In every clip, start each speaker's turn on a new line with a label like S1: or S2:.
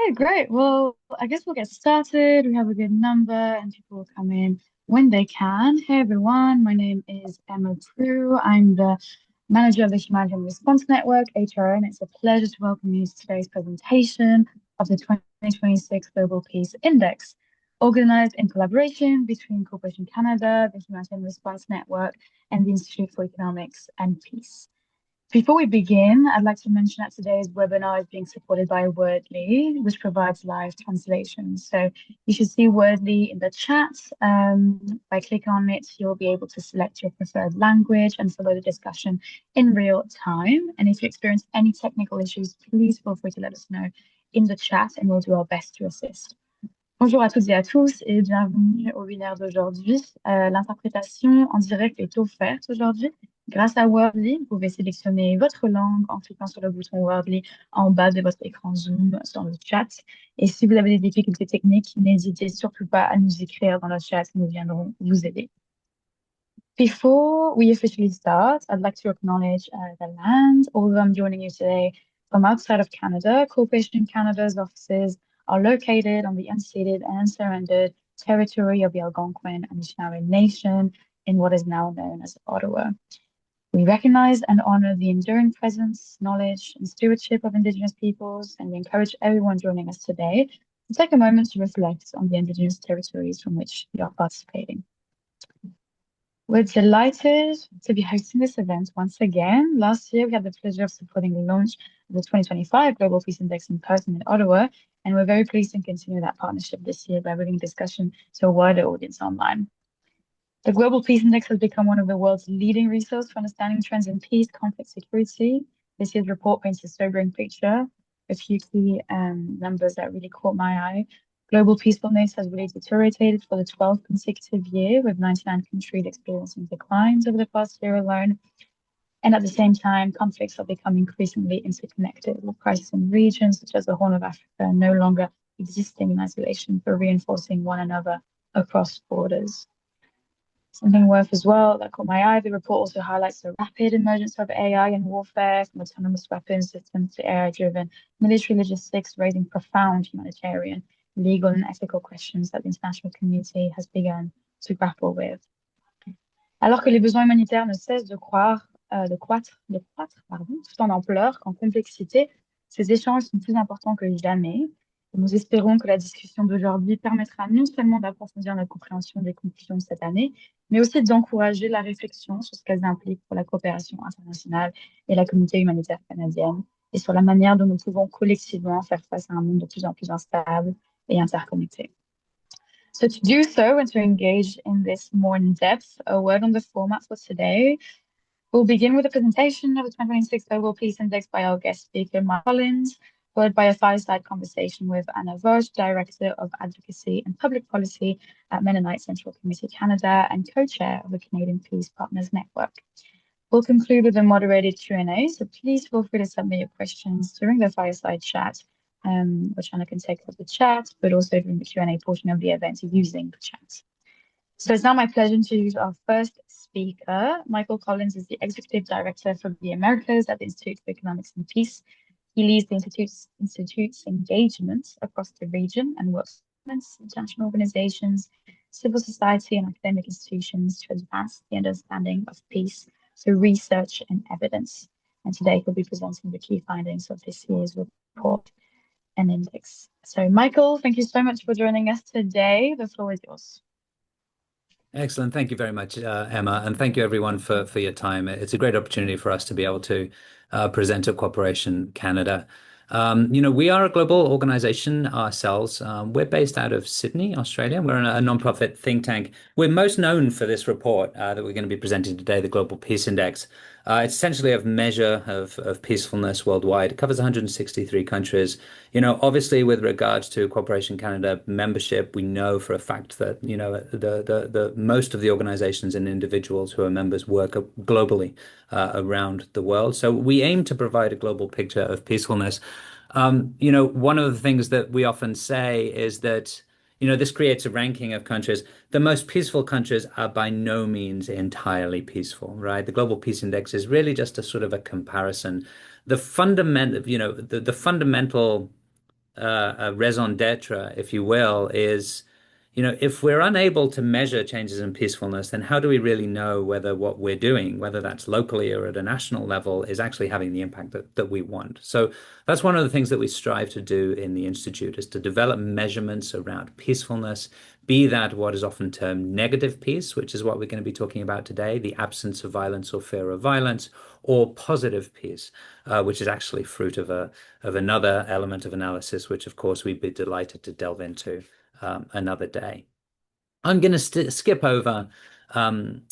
S1: Okay, great. Well, I guess we'll get started. We have a good number and people will come in when they can. Hey everyone, my name is Emma Prue. I'm the manager of the Humanitarian Response Network, HRO, and it's a pleasure to welcome you to today's presentation of the 2026 Global Peace Index, organized in collaboration between Corporation Canada, the Humanitarian Response Network, and the Institute for Economics and Peace. Before we begin, I'd like to mention that today's webinar is being supported by Wordly, which provides live translation. So you should see Wordly in the chat. By clicking on it, you'll be able to select your preferred language and follow the discussion in real time. And if you experience any technical issues, please feel free to let us know in the chat and we'll do our best to assist. Bonjour à toutes et à tous et bienvenue au webinaire d'aujourd'hui. L'interprétation en direct est offerte aujourd'hui. Grâce à Wordly, vous pouvez sélectionner votre langue en cliquant sur le bouton Wordly en bas de votre écran Zoom dans le chat. Et si vous avez des difficultés techniques, n'hésitez surtout pas à nous écrire dans le chat, nous viendrons vous aider. Before we officially start, I'd like to acknowledge the land. Although I'm joining you today from outside of Canada, Corporation Canada's offices are located on the unceded and unsurrendered territory of the Algonquin and Anishinaabe Nation in what is now known as Ottawa. We recognize and honor the enduring presence, knowledge, and stewardship of Indigenous peoples, and we encourage everyone joining us today to take a moment to reflect on the Indigenous territories from which you are participating. We're delighted to be hosting this event once again. Last year, we had the pleasure of supporting the launch of the 2025 Global Peace Index in person in Ottawa, and we're very pleased to continue that partnership this year by bringing discussion to a wider audience online. The Global Peace Index has become one of the world's leading resources for understanding trends in peace, conflict, security. This year's report paints a sobering picture. A few key numbers that really caught my eye. Global peacefulness has really deteriorated for the 12th consecutive year, with 99 countries experiencing declines over the past year alone. And at the same time, conflicts are becoming increasingly interconnected, with crises in regions such as the Horn of Africa no longer existing in isolation, but reinforcing one another across borders. Something worth as well that caught my eye, the report also highlights the rapid emergence of AI in warfare, from autonomous weapons systems to AI-driven military logistics, raising profound humanitarian, legal and ethical questions that the international community has begun to grapple with. Alors que les besoins humanitaires ne cessent de croître, tout en ampleur qu'en complexité, ces échanges sont plus importants que jamais. Et nous espérons que la discussion d'aujourd'hui permettra non seulement d'approfondir notre compréhension des conclusions de cette année, mais aussi d'encourager la réflexion sur ce qu'elles impliquent pour la coopération internationale et la communauté humanitaire canadienne, et sur la manière dont nous pouvons collectivement faire face à un monde de plus en plus instable et interconnecté. So to do so and to engage in this more in depth, a word on the format for today. We'll begin with a presentation of the 2026 Global Peace Index by our guest speaker, Mike Collins, followed by a fireside conversation with Anna Vosge, Director of Advocacy and Public Policy at Mennonite Central Committee Canada and co-chair of the Canadian Peace Partners Network. We'll conclude with a moderated Q&A, so please feel free to submit your questions during the fireside chat, which Anna can take off the chat, but also during the Q&A portion of the event using the chat. So it's now my pleasure to introduce our first speaker. Michael Collins is the Executive Director for the Americas at the Institute for Economics and Peace. He leads the Institute's engagements across the region and works with international organizations, civil society, and academic institutions to advance the understanding of peace through research and evidence. And today he'll be presenting the key findings of this year's report and index. So Michael, thank you so much for joining us today. The floor is yours.
S2: Excellent. Thank you very much, Emma, and thank you everyone for your time. It's a great opportunity for us to be able to present at Corporation Canada. We are a global organization ourselves. We're based out of Sydney, Australia. We're a nonprofit think tank. We're most known for this report that we're going to be presenting today, the Global Peace Index. It's essentially a measure of peacefulness worldwide. It covers 163 countries. Obviously, with regards to Corporation Canada membership, we know for a fact that the most of the organizations and individuals who are members work globally around the world. So we aim to provide a global picture of peacefulness. One of the things that we often say is that this creates a ranking of countries. The most peaceful countries are by no means entirely peaceful, right? The Global Peace Index is really just a sort of a comparison. The fundamental raison d'être, if you will, is, if we're unable to measure changes in peacefulness, then how do we really know whether what we're doing, whether that's locally or at a national level, is actually having the impact that we want? So that's one of the things that we strive to do in the Institute, is to develop measurements around peacefulness, be that what is often termed negative peace, which is what we're going to be talking about today, the absence of violence or fear of violence, or positive peace, which is actually fruit of another element of analysis, which of course we'd be delighted to delve into another day. I'm going to skip over um,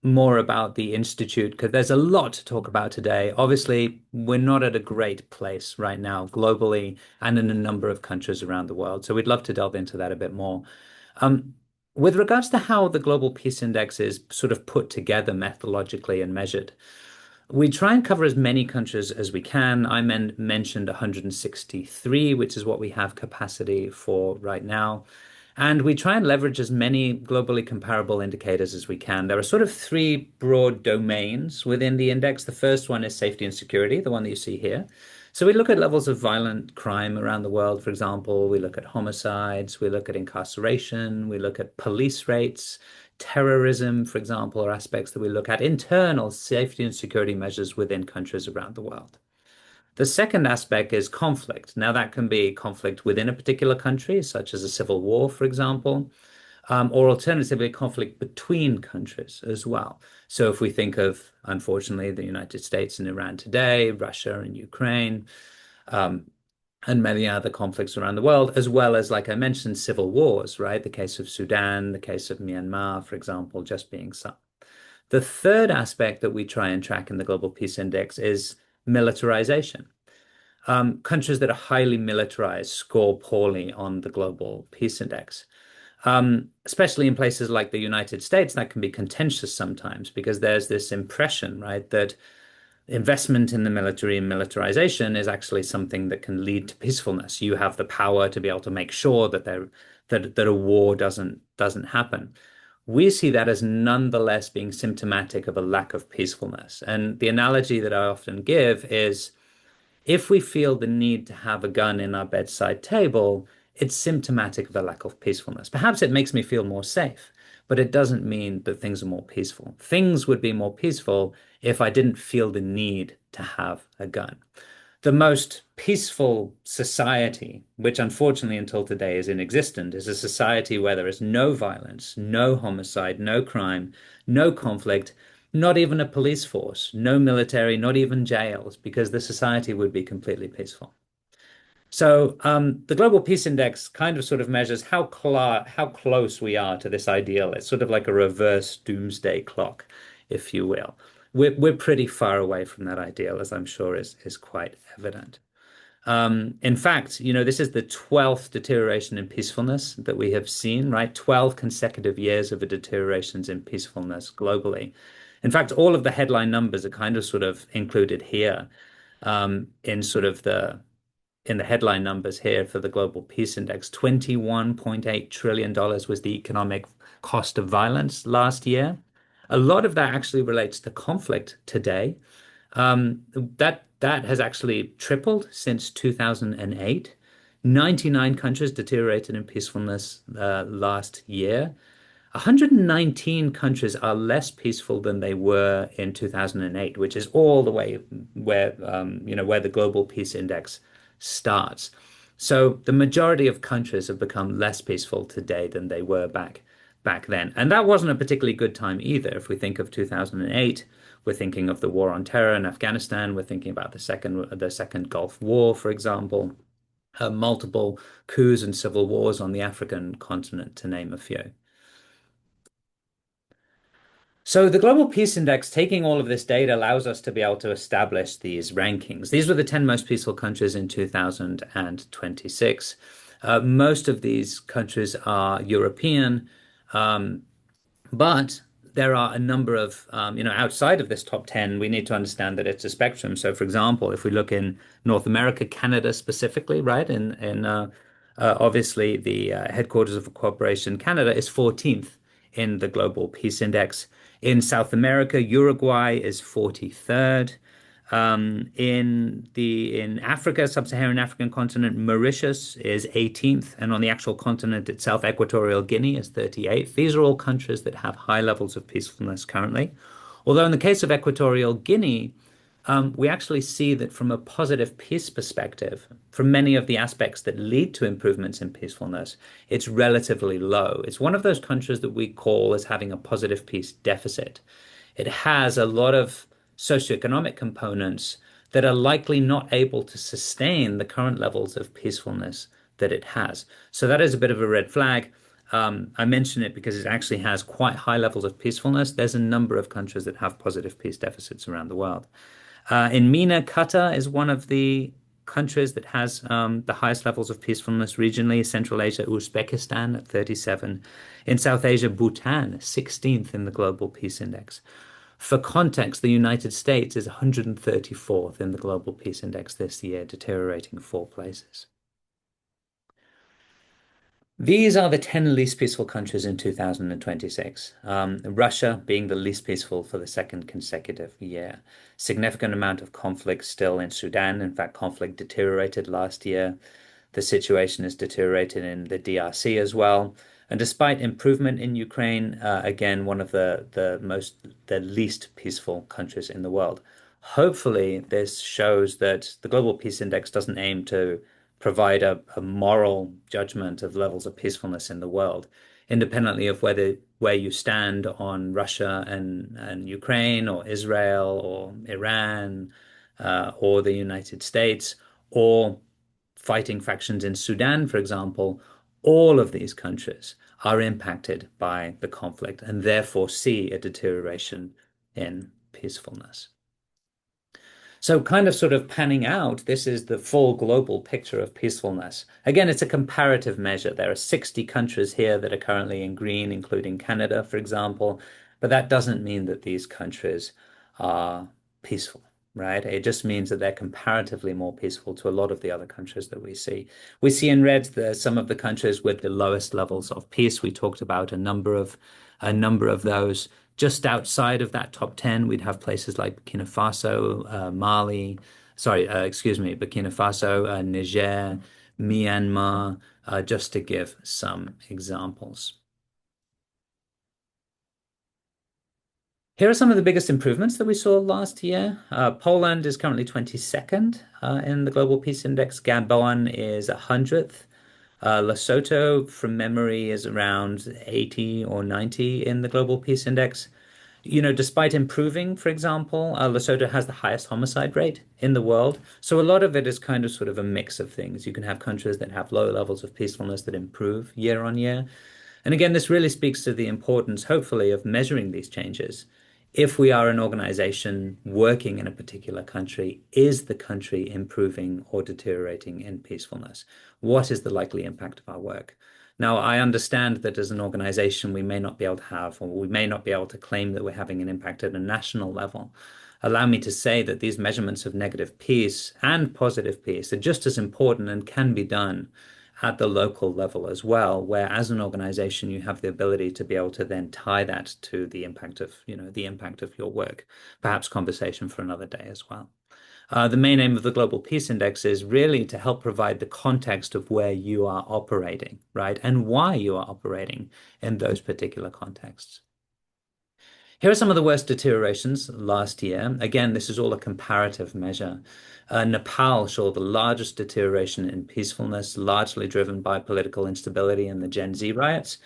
S2: more about the Institute because there's a lot to talk about today. Obviously, we're not at a great place right now globally and in a number of countries around the world. So we'd love to delve into that a bit more. Um, with regards to how the Global Peace Index is sort of put together methodologically and measured, we try and cover as many countries as we can. I mentioned 163, which is what we have capacity for right now. And we try and leverage as many globally comparable indicators as we can. There are sort of three broad domains within the index. The first one is safety and security, the one that you see here. So we look at levels of violent crime around the world, for example. We look at homicides, we look at incarceration, we look at police rates, terrorism, for example, are aspects that we look at, internal safety and security measures within countries around the world. The second aspect is conflict. Now, that can be conflict within a particular country, such as a civil war, for example, or alternatively, conflict between countries as well. So, if we think of, unfortunately, the United States and Iran today, Russia and Ukraine, um, and many other conflicts around the world, as well as, like I mentioned, civil wars, right? The case of Sudan, the case of Myanmar, for example, just being some. The third aspect that we try and track in the Global Peace Index is militarization. Countries that are highly militarized score poorly on the Global Peace Index. Especially in places like the United States, that can be contentious sometimes because there's this impression, right, that investment in the military and militarization is actually something that can lead to peacefulness. You have the power to be able to make sure that a war doesn't happen. We see that as nonetheless being symptomatic of a lack of peacefulness. And the analogy that I often give is, if we feel the need to have a gun in our bedside table, it's symptomatic of a lack of peacefulness. Perhaps it makes me feel more safe, but it doesn't mean that things are more peaceful. Things would be more peaceful if I didn't feel the need to have a gun. The most peaceful society, which unfortunately until today is inexistent, is a society where there is no violence, no homicide, no crime, no conflict, not even a police force, no military, not even jails, because the society would be completely peaceful. So the Global Peace Index kind of sort of measures how close we are to this ideal. It's sort of like a reverse doomsday clock, if you will. We're pretty far away from that ideal, as I'm sure is quite evident. In fact, this is the 12th deterioration in peacefulness that we have seen, right? 12 consecutive years of a deteriorations in peacefulness globally. In fact, all of the headline numbers are kind of sort of included here in sort of in the headline numbers here for the Global Peace Index. $21.8 trillion was the economic cost of violence last year. A lot of that actually relates to conflict today. That has actually tripled since 2008. 99 countries deteriorated in peacefulness last year. 119 countries are less peaceful than they were in 2008, which is all the way where the Global Peace Index starts. So the majority of countries have become less peaceful today than they were back then. And that wasn't a particularly good time either. If we think of 2008, we're thinking of the war on terror in Afghanistan. We're thinking about the second Gulf War, for example, multiple coups and civil wars on the African continent, to name a few. So the Global Peace Index, taking all of this data, allows us to be able to establish these rankings. These were the 10 most peaceful countries in 2026. Most of these countries are European, but there are a number of, outside of this top 10, we need to understand that it's a spectrum. So, for example, if we look in North America, Canada specifically, right, obviously the headquarters of Cooperation Canada is 14th in the Global Peace Index. In South America, Uruguay is 43rd. In Africa, sub-Saharan African continent, Mauritius is 18th, and on the actual continent itself, Equatorial Guinea is 38th. These are all countries that have high levels of peacefulness currently. Although in the case of Equatorial Guinea, we actually see that from a positive peace perspective, from many of the aspects that lead to improvements in peacefulness, it's relatively low. It's one of those countries that we call as having a positive peace deficit. It has a lot of socioeconomic components that are likely not able to sustain the current levels of peacefulness that it has. So that is a bit of a red flag. I mention it because it actually has quite high levels of peacefulness. There's a number of countries that have positive peace deficits around the world. In MENA, Qatar is one of the countries that has the highest levels of peacefulness regionally. Central Asia, Uzbekistan at 37. In South Asia, Bhutan, 16th in the Global Peace Index. For context, the United States is 134th in the Global Peace Index this year, deteriorating 4 places. These are the 10 least peaceful countries in 2026. Russia being the least peaceful for the second consecutive year. Significant amount of conflict still in Sudan. In fact, conflict deteriorated last year. The situation is deteriorated in the DRC as well. And despite improvement in Ukraine, again, one of the least peaceful countries in the world. Hopefully, this shows that the Global Peace Index doesn't aim to provide a moral judgment of levels of peacefulness in the world, independently of where you stand on Russia and Ukraine or Israel or Iran or the United States or fighting factions in Sudan, for example. All of these countries are impacted by the conflict and therefore see a deterioration in peacefulness. So, kind of sort of panning out, this is the full global picture of peacefulness. Again, it's a comparative measure. There are 60 countries here that are currently in green, including Canada, for example. But that doesn't mean that these countries are peaceful, right? It just means that they're comparatively more peaceful to a lot of the other countries that we see. We see in red some of the countries with the lowest levels of peace. We talked about a number of those. Just outside of that top 10, we'd have places like Burkina Faso, Burkina Faso, Niger, Myanmar, just to give some examples. Here are some of the biggest improvements that we saw last year. Poland is currently 22nd in the Global Peace Index. Gabon is 100th. Lesotho, from memory, is around 80 or 90 in the Global Peace Index. Despite improving, for example, Lesotho has the highest homicide rate in the world. So a lot of it is kind of sort of a mix of things. You can have countries that have low levels of peacefulness that improve year on year. And again, this really speaks to the importance, hopefully, of measuring these changes. If we are an organization working in a particular country, is the country improving or deteriorating in peacefulness? What is the likely impact of our work? Now, I understand that as an organization, we may not be able to have, or we may not be able to claim that we're having an impact at a national level. Allow me to say that these measurements of negative peace and positive peace are just as important and can be done at the local level as well, where as an organization you have the ability to be able to then tie that to the impact of your work. Perhaps conversation for another day as well. The main aim of the Global Peace Index is really to help provide the context of where you are operating, right? And why you are operating in those particular contexts. Here are some of the worst deteriorations last year. Again, this is all a comparative measure. Nepal saw the largest deterioration in peacefulness, largely driven by political instability and the Gen Z riots.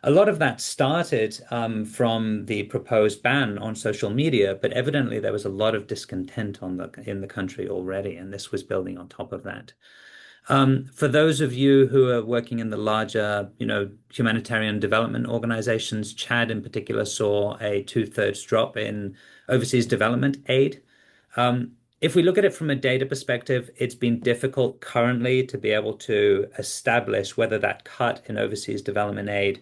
S2: A lot of that started from the proposed ban on social media, but evidently there was a lot of discontent in the country already, and this was building on top of that. For those of you who are working in the larger, humanitarian development organizations, Chad in particular saw a 2/3 drop in overseas development aid. If we look at it from a data perspective, it's been difficult currently to be able to establish whether that cut in overseas development aid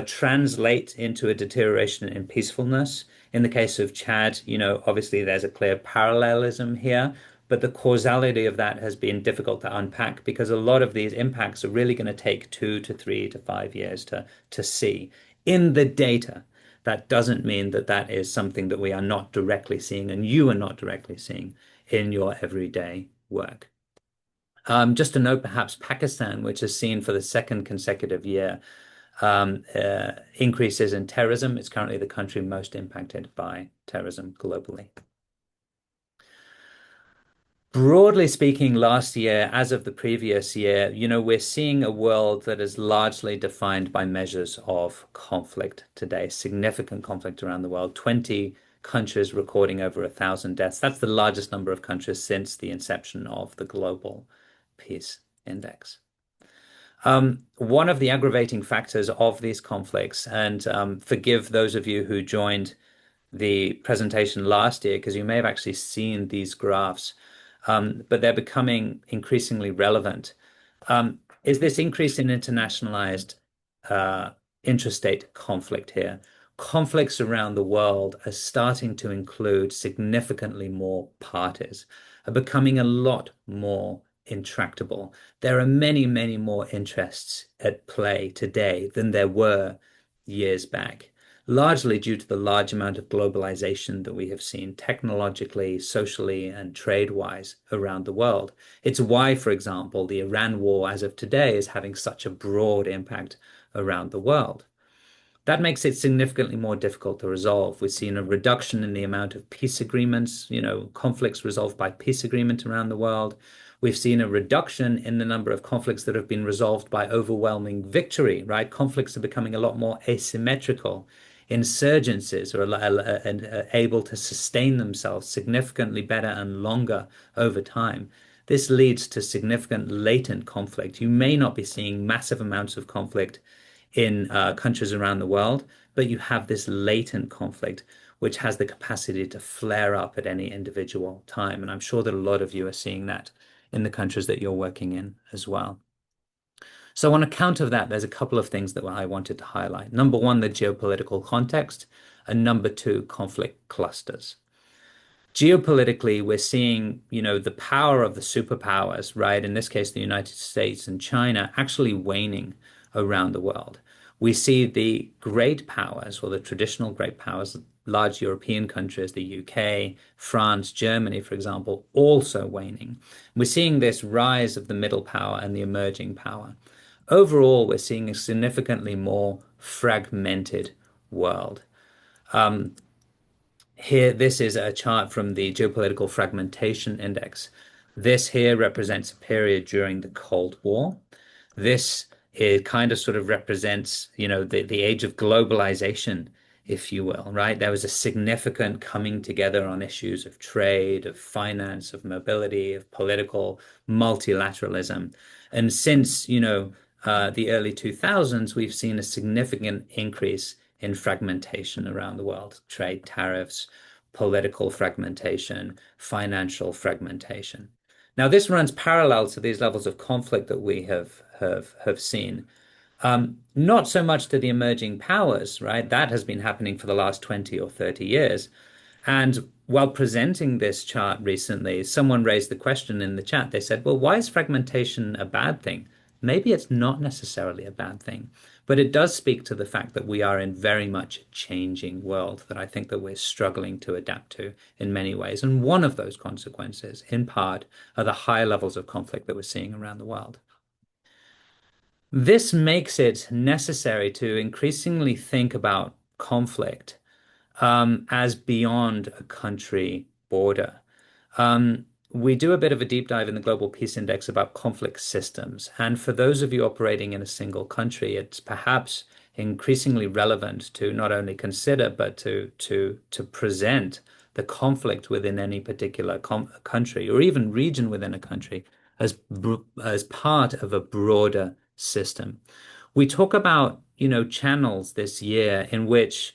S2: translate into a deterioration in peacefulness. In the case of Chad, obviously there's a clear parallelism here, but the causality of that has been difficult to unpack because a lot of these impacts are really going to take 2 to 3 to 5 years to see in the data. that doesn't mean that that is something that we are not directly seeing and you are not directly seeing in your everyday work. Just to note, perhaps Pakistan, which has seen for the second consecutive year increases in terrorism, is currently the country most impacted by terrorism globally. Broadly speaking, last year, as of the previous year, we're seeing a world that is largely defined by measures of conflict today, significant conflict around the world, 20 countries recording over 1,000 deaths. That's the largest number of countries since the inception of the Global Peace Index. One of the aggravating factors of these conflicts, and forgive those of you who joined the presentation last year, because you may have actually seen these graphs, but they're becoming increasingly relevant, is this increase in internationalized intrastate conflict here. Conflicts around the world are starting to include significantly more parties, are becoming a lot more intractable. There are many, many more interests at play today than there were years back, largely due to the large amount of globalization that we have seen technologically, socially, and trade-wise around the world. It's why, for example, the Iran war as of today is having such a broad impact around the world. That makes it significantly more difficult to resolve. We've seen a reduction in the amount of peace agreements, conflicts resolved by peace agreement around the world. We've seen a reduction in the number of conflicts that have been resolved by overwhelming victory, right? Conflicts are becoming a lot more asymmetrical. Insurgencies are able to sustain themselves significantly better and longer over time. This leads to significant latent conflict. You may not be seeing massive amounts of conflict in countries around the world, but you have this latent conflict which has the capacity to flare up at any individual time. And I'm sure that a lot of you are seeing that in the countries that you're working in as well. So on account of that, there's a couple of things that I wanted to highlight. Number one, the geopolitical context, and number two, conflict clusters. Geopolitically, we're seeing, the power of the superpowers, right? In this case, the United States and China actually waning around the world. We see the great powers, or the traditional great powers, large European countries, the UK, France, Germany, for example, also waning. We're seeing this rise of the middle power and the emerging power. Overall, we're seeing a significantly more fragmented world. Here, this is a chart from the Geopolitical Fragmentation Index. This here represents a period during the Cold War. This it kind of sort of represents, the age of globalization, if you will, right? There was a significant coming together on issues of trade, of finance, of mobility, of political multilateralism. And since, the early 2000s, we've seen a significant increase in fragmentation around the world, trade tariffs, political fragmentation, financial fragmentation. Now, this runs parallel to these levels of conflict that we have seen. Not so much to the emerging powers, right? That has been happening for the last 20 or 30 years. And while presenting this chart recently, someone raised the question in the chat. They said, well, why is fragmentation a bad thing? Maybe it's not necessarily a bad thing, but it does speak to the fact that we are in very much a changing world that I think that we're struggling to adapt to in many ways. And one of those consequences, in part, are the high levels of conflict that we're seeing around the world. This makes it necessary to increasingly think about conflict as beyond a country border. We do a bit of a deep dive in the Global Peace Index about conflict systems. And for those of you operating in a single country, it's perhaps increasingly relevant to not only consider, but to present the conflict within any particular country or even region within a country as part of a broader system. We talk about, channels this year in which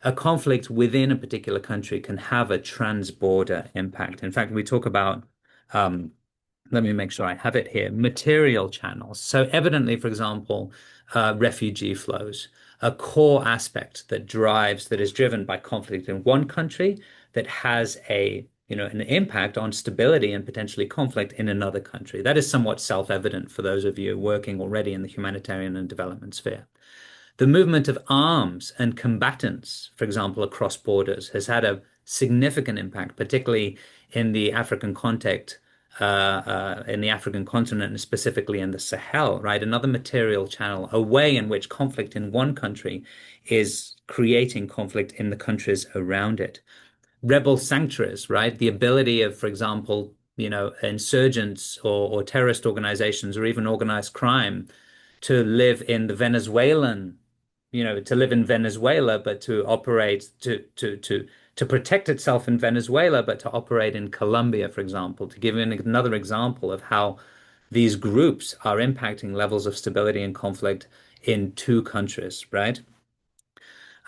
S2: a conflict within a particular country can have a trans-border impact. In fact, we talk about, let me make sure I have it here, material channels. So evidently, for example, refugee flows, a core aspect that is driven by conflict in one country that has an impact on stability and potentially conflict in another country. That is somewhat self-evident for those of you working already in the humanitarian and development sphere. The movement of arms and combatants, for example, across borders, has had a significant impact, particularly in the African context, in the African continent, and specifically in the Sahel, right? Another material channel, a way in which conflict in one country is creating conflict in the countries around it. Rebel sanctuaries, right? The ability of, for example, insurgents or terrorist organizations or even organized crime to live in the Venezuelan, to live in Venezuela, but to operate to protect itself in Venezuela, but to operate in Colombia, for example, to give you another example of how these groups are impacting levels of stability and conflict in two countries, right?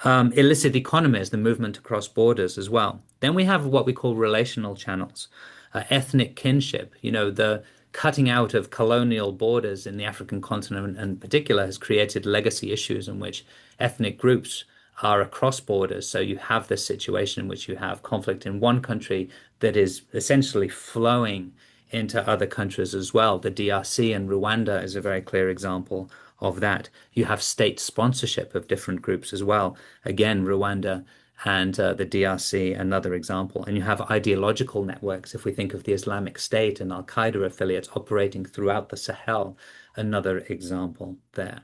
S2: Illicit economies, the movement across borders as well. Then we have what we call relational channels, ethnic kinship. The cutting out of colonial borders in the African continent in particular has created legacy issues in which ethnic groups are across borders. So you have this situation in which you have conflict in one country that is essentially flowing into other countries as well. The DRC and Rwanda is a very clear example of that. You have state sponsorship of different groups as well. Again, Rwanda and the DRC, another example. And you have ideological networks. If we think of the Islamic State and Al-Qaeda affiliates operating throughout the Sahel, another example there.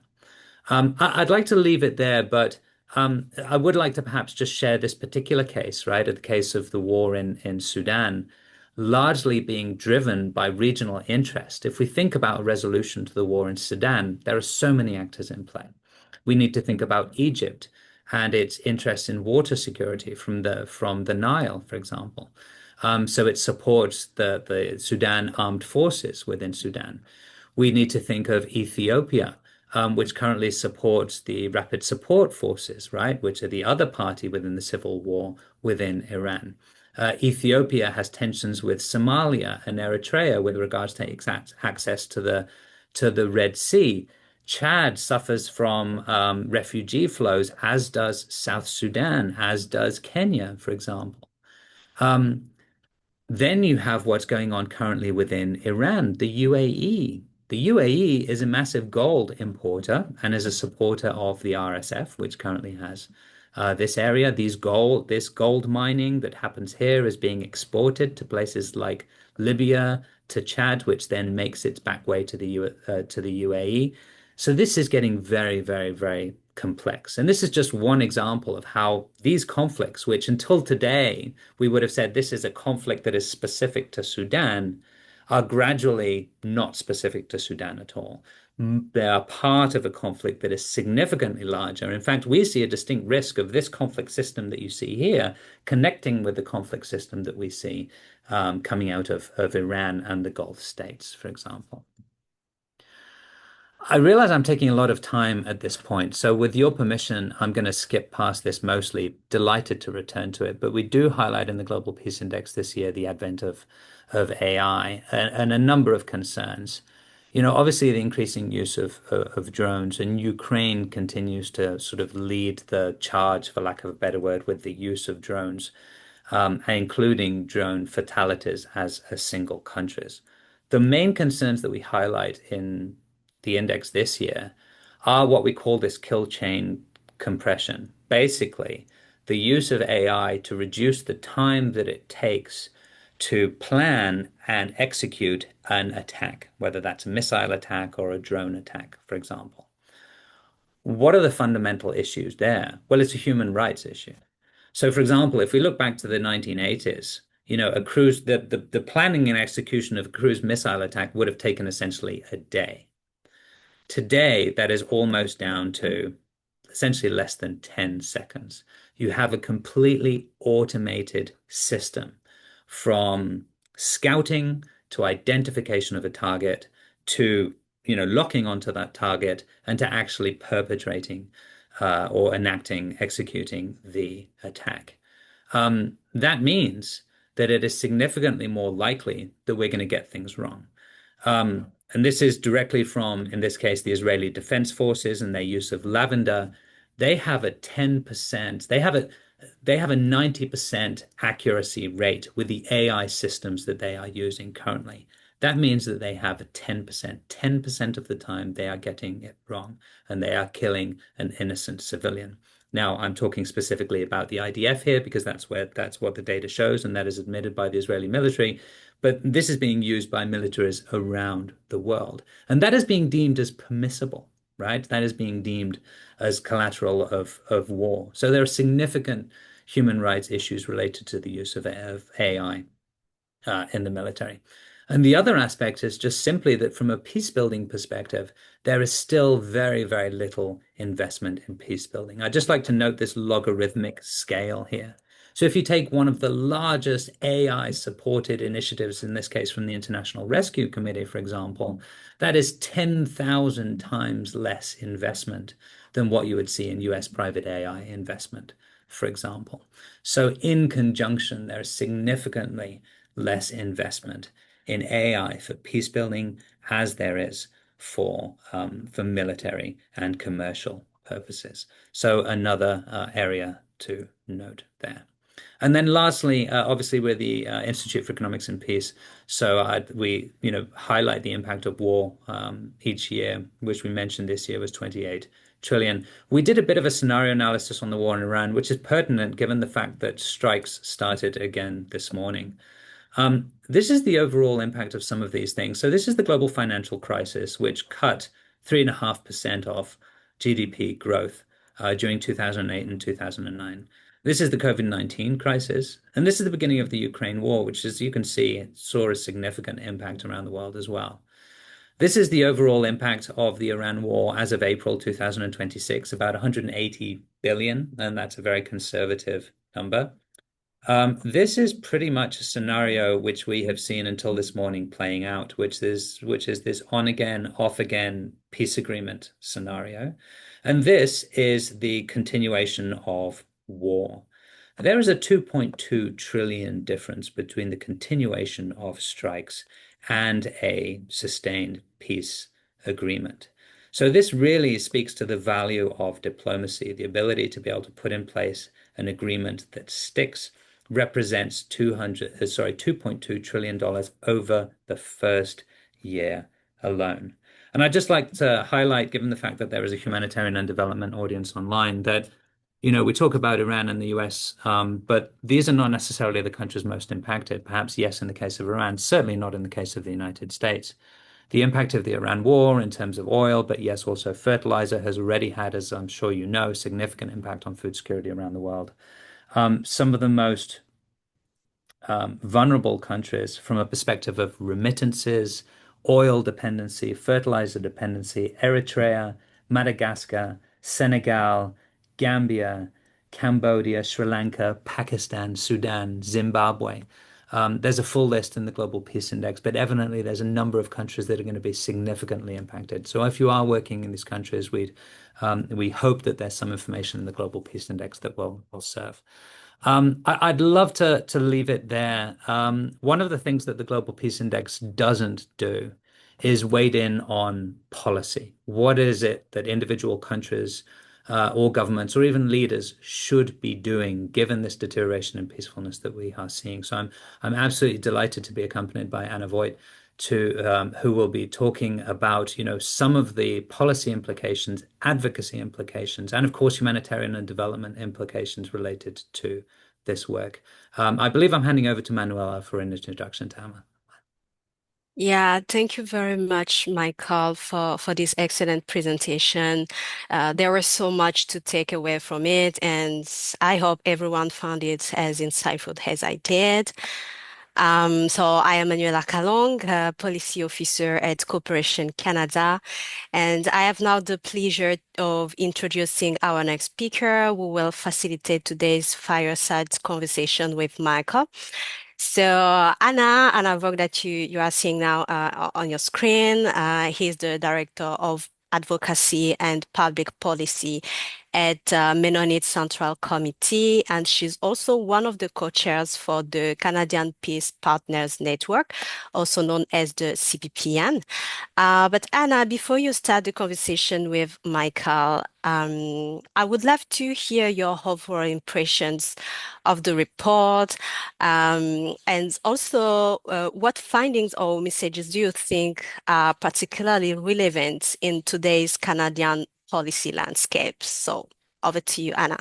S2: I'd like to leave it there, but I would like to perhaps just share this particular case, right? The case of the war in Sudan, largely being driven by regional interest. If we think about a resolution to the war in Sudan, there are so many actors in play. We need to think about Egypt and its interest in water security from the Nile, for example. So it supports the Sudan armed forces within Sudan. We need to think of Ethiopia, which currently supports the Rapid Support Forces, right, which are the other party within the civil war within Iran. Ethiopia has tensions with Somalia and Eritrea with regards to access to the Red Sea. Chad suffers from refugee flows, as does South Sudan, as does Kenya, for example. Um, then you have what's going on currently within Iran, the UAE. The UAE is a massive gold importer and is a supporter of the RSF, which currently has this area. This gold mining that happens here is being exported to places like Libya, to Chad, which then makes its back way to the UAE. So this is getting very, very, very complex. And this is just one example of how these conflicts, which until today we would have said this is a conflict that is specific to Sudan, are gradually not specific to Sudan at all. They are part of a conflict that is significantly larger. In fact, we see a distinct risk of this conflict system that you see here connecting with the conflict system that we see coming out of Iran and the Gulf states, for example. I realize I'm taking a lot of time at this point, so with your permission, I'm going to skip past this mostly. Delighted to return to it, but we do highlight in the Global Peace Index this year the advent of AI and a number of concerns. Obviously the increasing use of drones, and Ukraine continues to sort of lead the charge, for lack of a better word, with the use of drones, including drone fatalities as single countries. The main concerns that we highlight in the index this year are what we call this kill chain compression. Basically, the use of AI to reduce the time that it takes to plan and execute an attack, whether that's a missile attack or a drone attack, for example. What are the fundamental issues there? Well, it's a human rights issue. So, for example, if we look back to the 1980s, the planning and execution of a cruise missile attack would have taken essentially a day. Today, that is almost down to essentially less than 10 seconds. You have a completely automated system from scouting to identification of a target to locking onto that target and to actually perpetrating or executing the attack. That means that it is significantly more likely that we're going to get things wrong. And this is directly from, in this case, the Israeli Defense Forces and their use of lavender. They have a 10%, they have a 90% accuracy rate with the AI systems that they are using currently. That means that they have a 10%. 10% of the time they are getting it wrong and they are killing an innocent civilian. Now, I'm talking specifically about the IDF here because that's what the data shows, and that is admitted by the Israeli military. But this is being used by militaries around the world, and that is being deemed as permissible, right? That is being deemed as collateral of war. So there are significant human rights issues related to the use of AI in the military. And the other aspect is just simply that from a peace building perspective, there is still very, very little investment in peace building. I'd just like to note this logarithmic scale here. So if you take one of the largest AI supported initiatives, in this case from the International Rescue Committee, for example, that is 10,000 times less investment than what you would see in US private AI investment, for example. So in conjunction, there is significantly less investment in AI for peace building as there is for military and commercial purposes. So another area to note there. And then lastly, obviously, we're the Institute for Economics and Peace. So we, highlight the impact of war each year, which we mentioned this year was 28 trillion. We did a bit of a scenario analysis on the war in Iran, which is pertinent given the fact that strikes started again this morning. This is the overall impact of some of these things. So this is the global financial crisis, which cut 3.5% off GDP growth during 2008 and 2009. This is the COVID-19 crisis, and this is the beginning of the Ukraine war, which, as you can see, saw a significant impact around the world as well. This is the overall impact of the Iran war as of April 2026, about 180 billion, and that's a very conservative number. This is pretty much a scenario which we have seen until this morning playing out, which is this on again, off again peace agreement scenario. And this is the continuation of war. There is a 2.2 trillion difference between the continuation of strikes and a sustained peace agreement. So this really speaks to the value of diplomacy, the ability to be able to put in place an agreement that sticks, represents 2.2 trillion dollars over the first year alone. And I'd just like to highlight, given the fact that there is a humanitarian and development audience online, that we talk about Iran and the US, but these are not necessarily the countries most impacted. Perhaps, yes, in the case of Iran, certainly not in the case of the United States. The impact of the Iran war in terms of oil, but yes, also fertilizer has already had, as I'm sure you know, significant impact on food security around the world. Some of the most vulnerable countries from a perspective of remittances, oil dependency, fertilizer dependency, Eritrea, Madagascar, Senegal, Gambia, Cambodia, Sri Lanka, Pakistan, Sudan, Zimbabwe. There's a full list in the Global Peace Index, but evidently there's a number of countries that are going to be significantly impacted. So if you are working in these countries, we hope that there's some information in the Global Peace Index that will serve. I'd love to leave it there. One of the things that the Global Peace Index doesn't do is weigh in on policy. What is it that individual countries or governments or even leaders should be doing given this deterioration in peacefulness that we are seeing? So I'm absolutely delighted to be accompanied by Anna Voigt who will be talking about, some of the policy implications, advocacy implications, and of course, humanitarian and development implications related to this work. I believe I'm handing over to Manuela for an introduction to Emma.
S3: Yeah, thank you very much, Michael, for this excellent presentation. There was so much to take away from it, and I hope everyone found it as insightful as I did. So I am Manuela Kalong, policy officer at Cooperation Canada, and I have now the pleasure of introducing our next speaker who will facilitate today's fireside conversation with Michael. So Anna Vogt that you are seeing now on your screen, he's the Director of Advocacy and Public Policy at Mennonite Central Committee, and she's also one of the co-chairs for the Canadian Peace Partners Network, also known as the CPPN. But Anna, before you start the conversation with Michael, I would love to hear your overall impressions of the report, and also what findings or messages do you think are particularly relevant in today's Canadian policy landscape? So over to you, Anna.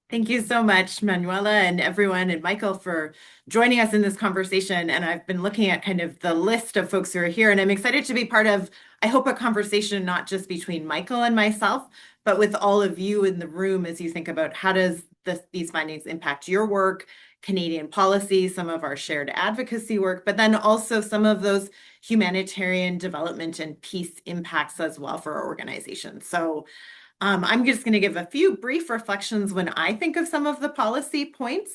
S4: Thank you so much, Manuela, and everyone, and Michael, for joining us in this conversation. And I've been looking at kind of the list of folks who are here, and I'm excited to be part of, I hope, a conversation not just between Michael and myself, but with all of you in the room as you think about how does these findings impact your work, Canadian policy, some of our shared advocacy work, but then also some of those humanitarian development and peace impacts as well for our organization. So I'm just going to give a few brief reflections when I think of some of the policy points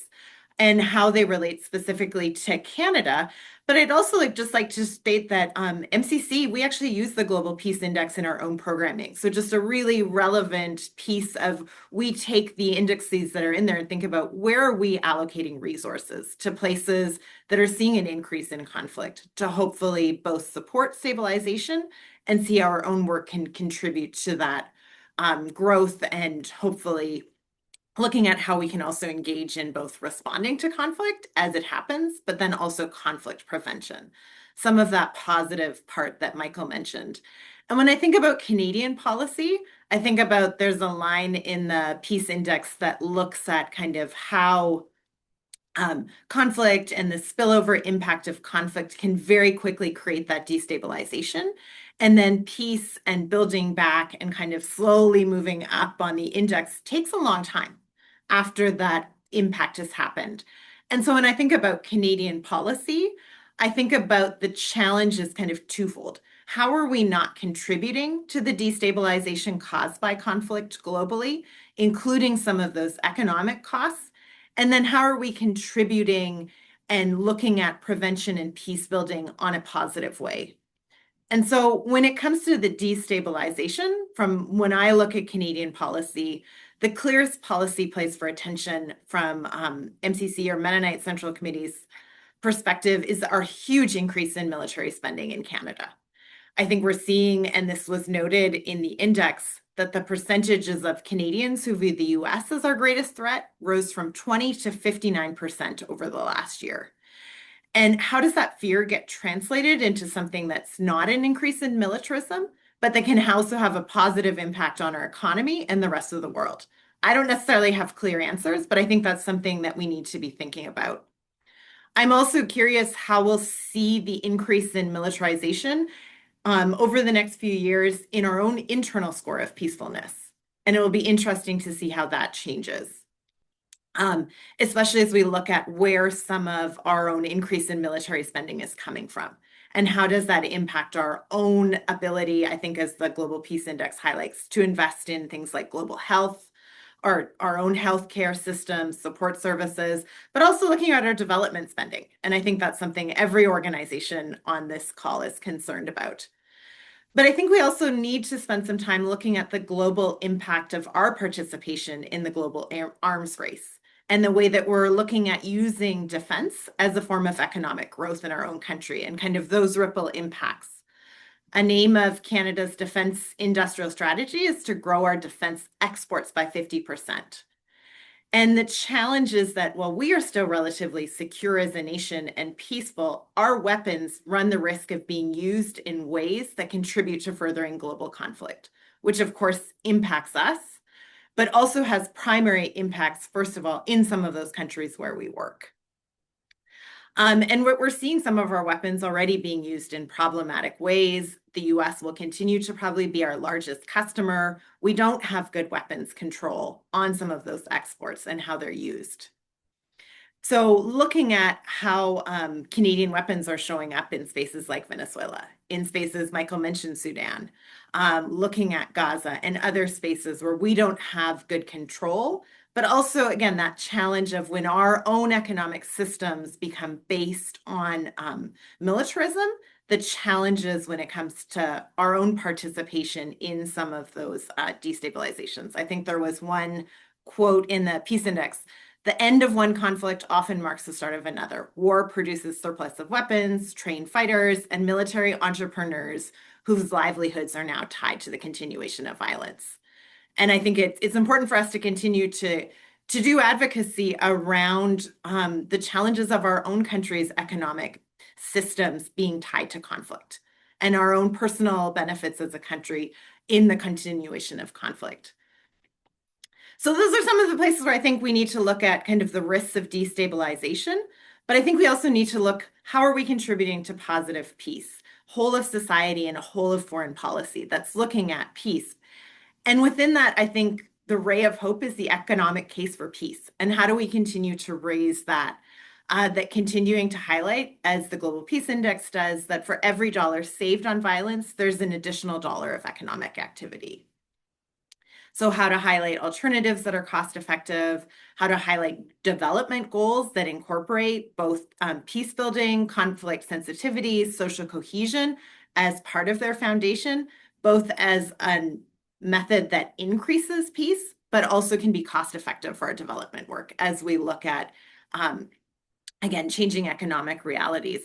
S4: and how they relate specifically to Canada. But I'd also like to state that MCC, we actually use the Global Peace Index in our own programming. So just a really relevant piece of, we take the indexes that are in there and think about where are we allocating resources to places that are seeing an increase in conflict to hopefully both support stabilization and see how our own work can contribute to that growth, and hopefully looking at how we can also engage in both responding to conflict as it happens, but then also conflict prevention. Some of that positive part that Michael mentioned. And when I think about Canadian policy, I think about there's a line in the Peace Index that looks at kind of how conflict and the spillover impact of conflict can very quickly create that destabilization. And then peace and building back and kind of slowly moving up on the index takes a long time after that impact has happened. And so when I think about Canadian policy, I think about the challenge is kind of twofold. How are we not contributing to the destabilization caused by conflict globally, including some of those economic costs? And then how are we contributing and looking at prevention and peace building on a positive way? And so when it comes to the destabilization, from when I look at Canadian policy, the clearest policy place for attention from MCC or Mennonite Central Committee's perspective is our huge increase in military spending in Canada. I think we're seeing, and this was noted in the index, that the percentages of Canadians who view the US as our greatest threat rose from 20 to 59% over the last year. And how does that fear get translated into something that's not an increase in militarism, but that can also have a positive impact on our economy and the rest of the world? I don't necessarily have clear answers, but I think that's something that we need to be thinking about. I'm also curious how we'll see the increase in militarization over the next few years in our own internal score of peacefulness. And it will be interesting to see how that changes, especially as we look at where some of our own increase in military spending is coming from. And how does that impact our own ability, I think, as the Global Peace Index highlights, to invest in things like global health, our own healthcare systems, support services, but also looking at our development spending. And I think that's something every organization on this call is concerned about. But I think we also need to spend some time looking at the global impact of our participation in the global arms race and the way that we're looking at using defense as a form of economic growth in our own country and kind of those ripple impacts. A name of Canada's defense industrial strategy is to grow our defense exports by 50%. And the challenge is that while we are still relatively secure as a nation and peaceful, our weapons run the risk of being used in ways that contribute to furthering global conflict, which of course impacts us, but also has primary impacts, first of all, in some of those countries where we work. And we're seeing some of our weapons already being used in problematic ways. The US will continue to probably be our largest customer. We don't have good weapons control on some of those exports and how they're used. So looking at how Canadian weapons are showing up in spaces like Venezuela, in spaces Michael mentioned Sudan, looking at Gaza and other spaces where we don't have good control, but also, again, that challenge of when our own economic systems become based on militarism, the challenges when it comes to our own participation in some of those destabilizations. I think there was one quote in the Peace Index: the end of one conflict often marks the start of another. War produces surplus of weapons, trained fighters, and military entrepreneurs whose livelihoods are now tied to the continuation of violence. And I think it's important for us to continue to do advocacy around the challenges of our own country's economic systems being tied to conflict and our own personal benefits as a country in the continuation of conflict. So those are some of the places where I think we need to look at kind of the risks of destabilization. But I think we also need to look, how are we contributing to positive peace, whole of society and a whole of foreign policy that's looking at peace. And within that, I think the ray of hope is the economic case for peace. And how do we continue to raise that? That continuing to highlight, as the Global Peace Index does, that for every dollar saved on violence, there's an additional dollar of economic activity. So how to highlight alternatives that are cost effective, how to highlight development goals that incorporate both peace building, conflict sensitivities, social cohesion as part of their foundation, both as a method that increases peace, but also can be cost effective for our development work as we look at, again, changing economic realities.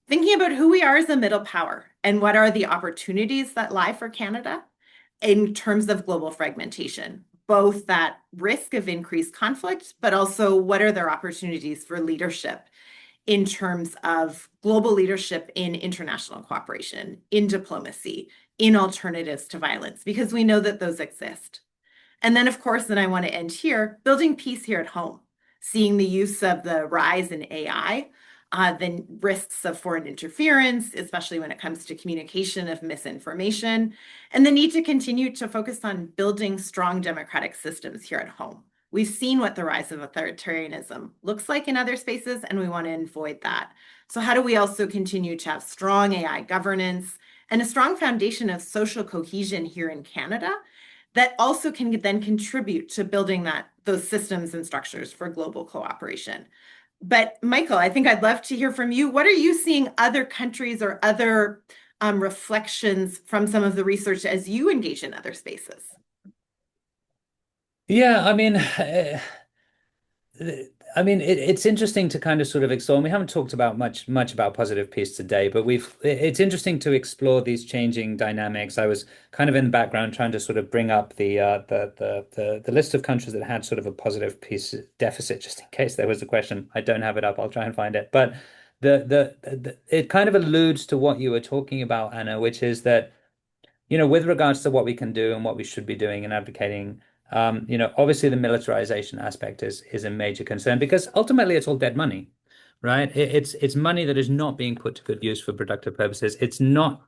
S4: Thinking about who we are as a middle power and what are the opportunities that lie for Canada in terms of global fragmentation, both that risk of increased conflict, but also what are their opportunities for leadership in terms of global leadership in international cooperation, in diplomacy, in alternatives to violence, because we know that those exist. And then, of course, and I want to end here, building peace here at home, seeing the use of the rise in AI, the risks of foreign interference, especially when it comes to communication of misinformation, and the need to continue to focus on building strong democratic systems here at home. We've seen what the rise of authoritarianism looks like in other spaces, and we want to avoid that. So how do we also continue to have strong AI governance and a strong foundation of social cohesion here in Canada that also can then contribute to building those systems and structures for global cooperation? But Michael, I think I'd love to hear from you. What are you seeing other countries or other reflections from some of the research as you engage in other spaces?
S2: Yeah, it's interesting to kind of sort of explore. And we haven't talked about much about positive peace today, but it's interesting to explore these changing dynamics. I was kind of in the background trying to sort of bring up the list of countries that had sort of a positive peace deficit, just in case there was a question. I don't have it up. I'll try and find it. But it kind of alludes to what you were talking about, Anna, which is that, with regards to what we can do and what we should be doing and advocating, obviously the militarization aspect is a major concern, because ultimately it's all dead money, right? It's money that is not being put to good use for productive purposes. It's not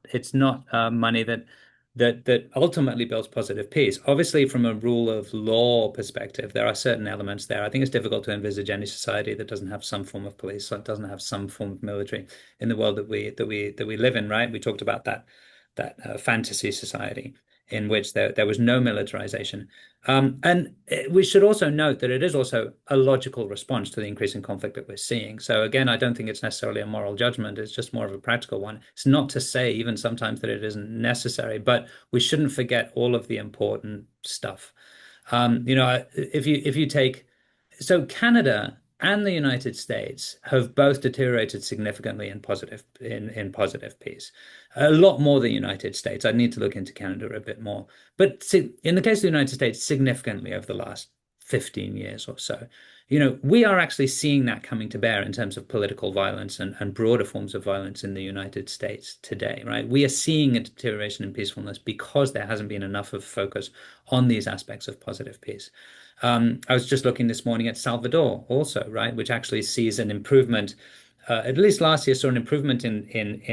S2: money that ultimately builds positive peace. Obviously, from a rule of law perspective, there are certain elements there. I think it's difficult to envisage any society that doesn't have some form of police, that doesn't have some form of military in the world that we live in, right? We talked about that fantasy society in which there was no militarization. And we should also note that it is also a logical response to the increasing conflict that we're seeing. So again, I don't think it's necessarily a moral judgment. It's just more of a practical one. It's not to say even sometimes that it isn't necessary, but we shouldn't forget all of the important stuff. If you take, so Canada and the United States have both deteriorated significantly in positive peace. A lot more the United States. I'd need to look into Canada a bit more. But in the case of the United States, significantly over the last 15 years or so. We are actually seeing that coming to bear in terms of political violence and broader forms of violence in the United States today, right? We are seeing a deterioration in peacefulness because there hasn't been enough of focus on these aspects of positive peace. I was just looking this morning at Salvador also, right, which actually sees an improvement. At least last year saw an improvement in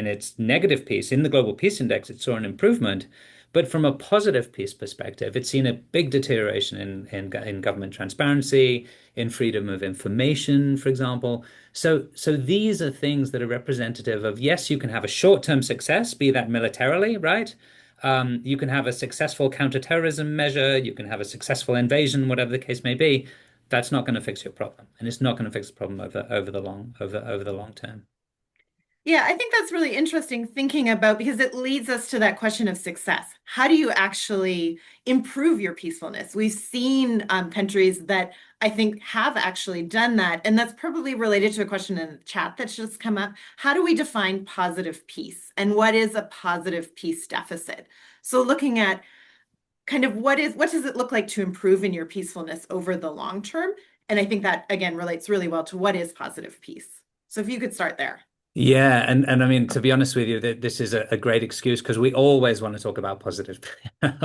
S2: its negative peace. In the Global Peace Index, it saw an improvement. But from a positive peace perspective, it's seen a big deterioration in government transparency, in freedom of information, for example. So these are things that are representative of, yes, you can have a short-term success, be that militarily, right? You can have a successful counterterrorism measure, you can have a successful invasion, whatever the case may be. That's not going to fix your problem, and it's not going to fix the problem over the long term.
S4: Yeah, I think that's really interesting thinking about because it leads us to that question of success. How do you actually improve your peacefulness? We've seen countries that I think have actually done that. And that's probably related to a question in the chat that's just come up. How do we define positive peace? And what is a positive peace deficit? So looking at kind of what does it look like to improve in your peacefulness over the long term? And I think that again relates really well to what is positive peace. So if you could start there.
S2: Yeah, and I mean, to be honest with you, that this is a great excuse because we always want to talk about positive.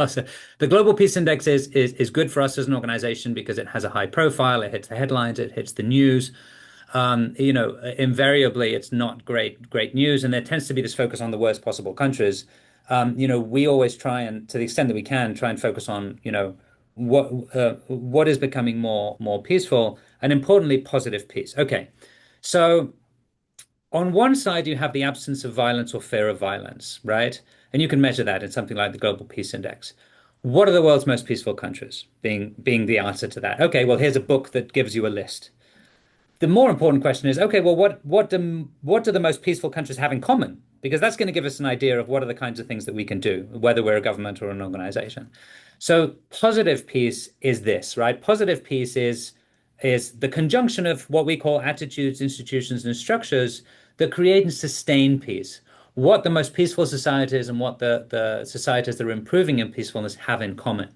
S2: So the Global Peace Index is good for us as an organization because it has a high profile, it hits the headlines, it hits the news. Invariably, it's not great news, and there tends to be this focus on the worst possible countries. We always try and, to the extent that we can, try and focus on, what is becoming more peaceful, and importantly, positive peace. Okay, so on one side, you have the absence of violence or fear of violence, right? And you can measure that in something like the Global Peace Index. What are the world's most peaceful countries? Being the answer to that. Okay, well, here's a book that gives you a list. The more important question is, okay, well, what do the most peaceful countries have in common? Because that's going to give us an idea of what are the kinds of things that we can do, whether we're a government or an organization. So positive peace is this, right? Positive peace is the conjunction of what we call attitudes, institutions, and structures that create and sustain peace. What the most peaceful societies and what the societies that are improving in peacefulness have in common.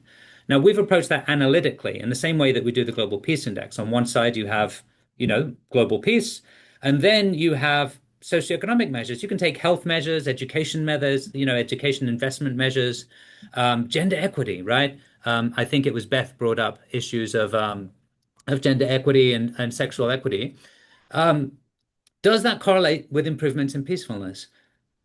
S2: Now, we've approached that analytically in the same way that we do the Global Peace Index. On one side, you have, global peace, and then you have socioeconomic measures. You can take health measures, education measures, education investment measures, gender equity, right? I think it was Beth brought up issues of gender equity and sexual equity. Um, does that correlate with improvements in peacefulness?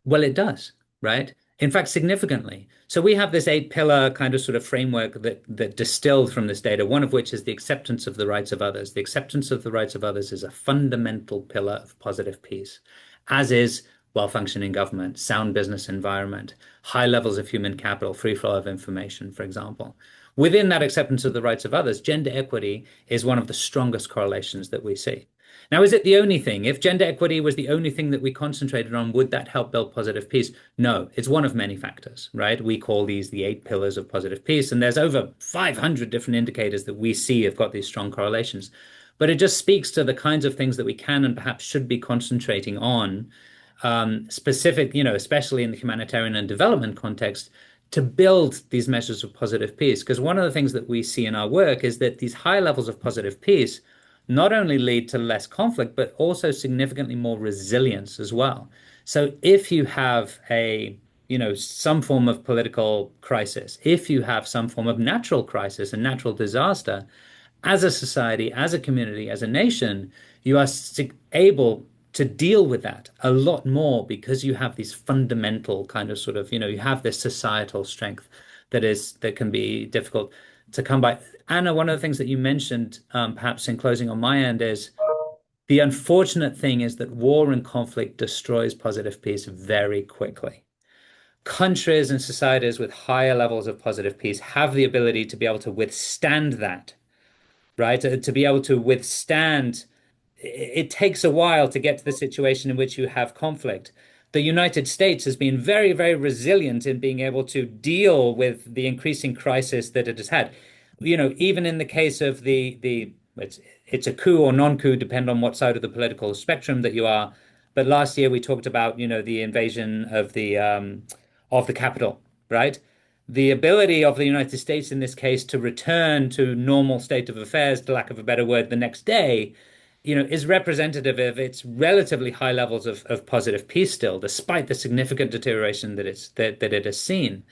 S2: Well, it does, right? In fact, significantly. So we have this eight pillar kind of sort of framework that distilled from this data, one of which is the acceptance of the rights of others. The acceptance of the rights of others is a fundamental pillar of positive peace, as is well-functioning government, sound business environment, high levels of human capital, free flow of information, for example. Within that acceptance of the rights of others, gender equity is one of the strongest correlations that we see. Now, is it the only thing? If gender equity was the only thing that we concentrated on, would that help build positive peace? No, it's one of many factors, right? We call these the eight pillars of positive peace, and there's over 500 different indicators that we see have got these strong correlations. But it just speaks to the kinds of things that we can and perhaps should be concentrating on, specific, especially in the humanitarian and development context, to build these measures of positive peace. Because one of the things that we see in our work is that these high levels of positive peace not only lead to less conflict, but also significantly more resilience as well. So if you have some form of political crisis, if you have some form of natural crisis and natural disaster, as a society, as a community, as a nation, you are able to deal with that a lot more because you have these fundamental kind of sort of, you have this societal strength that can be difficult to come by. Anna, one of the things that you mentioned, perhaps in closing on my end, is the unfortunate thing is that war and conflict destroys positive peace very quickly. Countries and societies with higher levels of positive peace have the ability to be able to withstand that, right? To be able to withstand, it takes a while to get to the situation in which you have conflict. The United States has been very, very resilient in being able to deal with the increasing crisis that it has had. Even in the case of the it's a coup or non-coup, depend on what side of the political spectrum that you are. But last year we talked about, the invasion of the Capitol, right? The ability of the United States in this case to return to normal state of affairs, to lack of a better word, the next day, is representative of its relatively high levels of positive peace still, despite the significant deterioration that it has seen.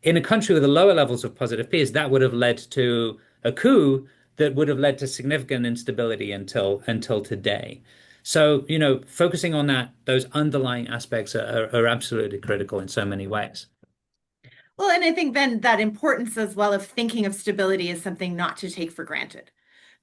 S2: In a country with the lower levels of positive peace, that would have led to a coup that would have led to significant instability until today. So, focusing on those underlying aspects are absolutely critical in so many ways.
S4: Well, and I think then that importance as well of thinking of stability as something not to take for granted,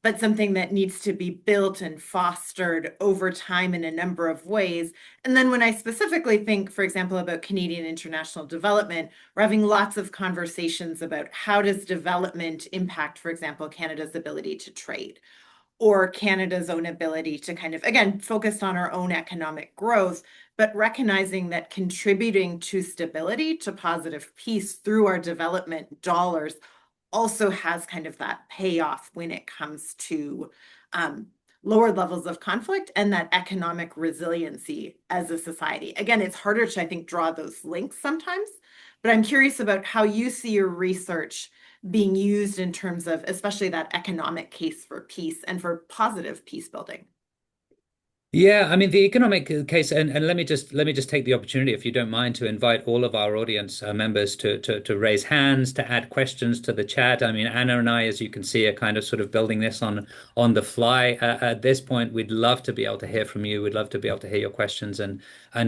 S4: but something that needs to be built and fostered over time in a number of ways. And then when I specifically think, for example, about Canadian international development, we're having lots of conversations about how does development impact, for example, Canada's ability to trade, or Canada's own ability to kind of, again, focus on our own economic growth, but recognizing that contributing to stability, to positive peace through our development dollars also has kind of that payoff when it comes to lower levels of conflict and that economic resiliency as a society. Again, it's harder to, I think, draw those links sometimes, but I'm curious about how you see your research being used in terms of especially that economic case for peace and for positive peace building.
S2: Yeah, I mean the economic case, and let me just take the opportunity, if you don't mind, to invite all of our audience members to raise hands, to add questions to the chat. I mean, Anna and I, as you can see, are kind of sort of building this on the fly. At this point, we'd love to be able to hear from you. We'd love to be able to hear your questions and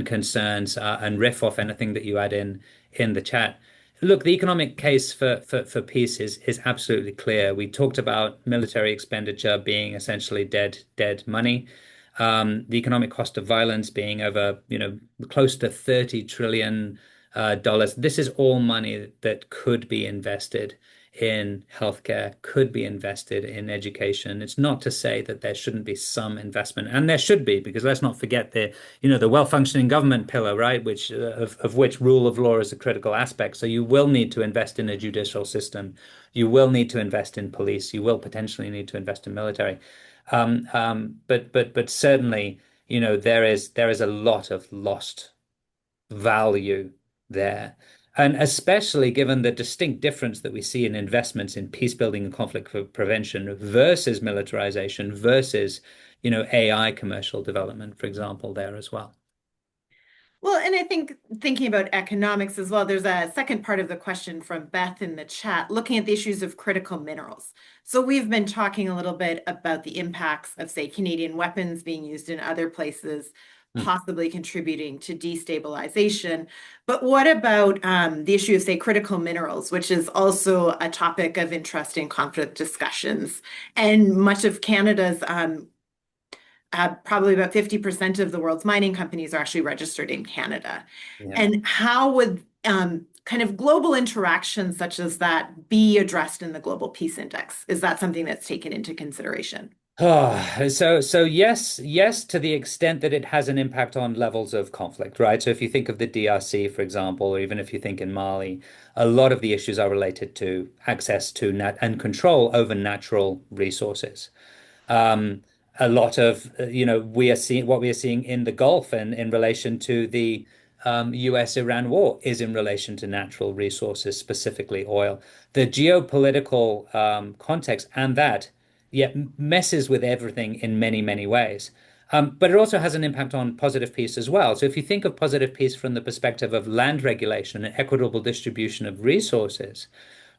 S2: concerns, and riff off anything that you add in the chat. Look, the economic case for peace is absolutely clear. We talked about military expenditure being essentially dead money. The economic cost of violence being over, close to $30 trillion dollars. This is all money that could be invested in healthcare, could be invested in education. It's not to say that there shouldn't be some investment, and there should be, because let's not forget the well-functioning government pillar, right? Which of which rule of law is a critical aspect. So you will need to invest in a judicial system. You will need to invest in police. You will potentially need to invest in military. But certainly, there is a lot of lost value there. And especially given the distinct difference that we see in investments in peace building and conflict prevention versus militarization versus, AI commercial development, for example, there as well.
S4: Well, and I think thinking about economics as well, there's a second part of the question from Beth in the chat, looking at the issues of critical minerals. So we've been talking a little bit about the impacts of, say, Canadian weapons being used in other places, possibly contributing to destabilization. But what about the issue of, say, critical minerals, which is also a topic of interest in conflict discussions? And much of Canada's probably about 50% of the world's mining companies are actually registered in Canada.
S2: Yeah.
S4: And how would kind of global interactions such as that be addressed in the Global Peace Index? Is that something that's taken into consideration?
S2: So yes, to the extent that it has an impact on levels of conflict, right? So if you think of the DRC, for example, or even if you think in Mali, a lot of the issues are related to access to and control over natural resources. A lot of, we are seeing what we are seeing in the Gulf and in relation to the US-Iran war is in relation to natural resources, specifically oil. The geopolitical context and that, yeah, messes with everything in many, many ways. But it also has an impact on positive peace as well. So if you think of positive peace from the perspective of land regulation and equitable distribution of resources,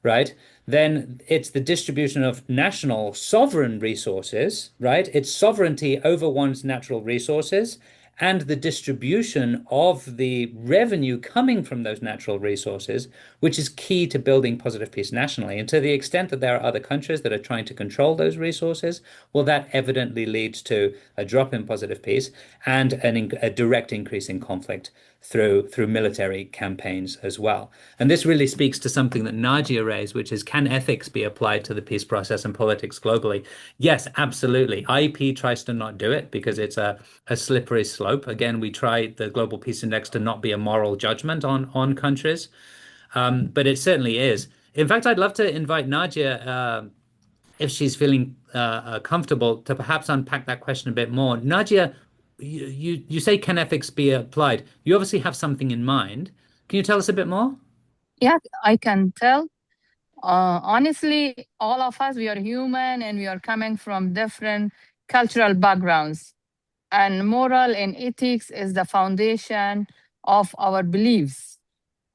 S2: right? Then it's the distribution of national sovereign resources, right? It's sovereignty over one's natural resources and the distribution of the revenue coming from those natural resources, which is key to building positive peace nationally. And to the extent that there are other countries that are trying to control those resources, well, that evidently leads to a drop in positive peace and a direct increase in conflict through military campaigns as well. And this really speaks to something that Nadia raised, which is, can ethics be applied to the peace process and politics globally? Yes, absolutely. IEP tries to not do it because it's a slippery slope. Again, we try the Global Peace Index to not be a moral judgment on countries, but it certainly is. In fact, I'd love to invite Nadia, if she's feeling comfortable, to perhaps unpack that question a bit more. Nadia, you say, can ethics be applied? You obviously have something in mind. Can you tell us a bit more?
S5: Yeah, I can tell. Honestly, all of us, we are human and we are coming from different cultural backgrounds. And moral and ethics is the foundation of our beliefs.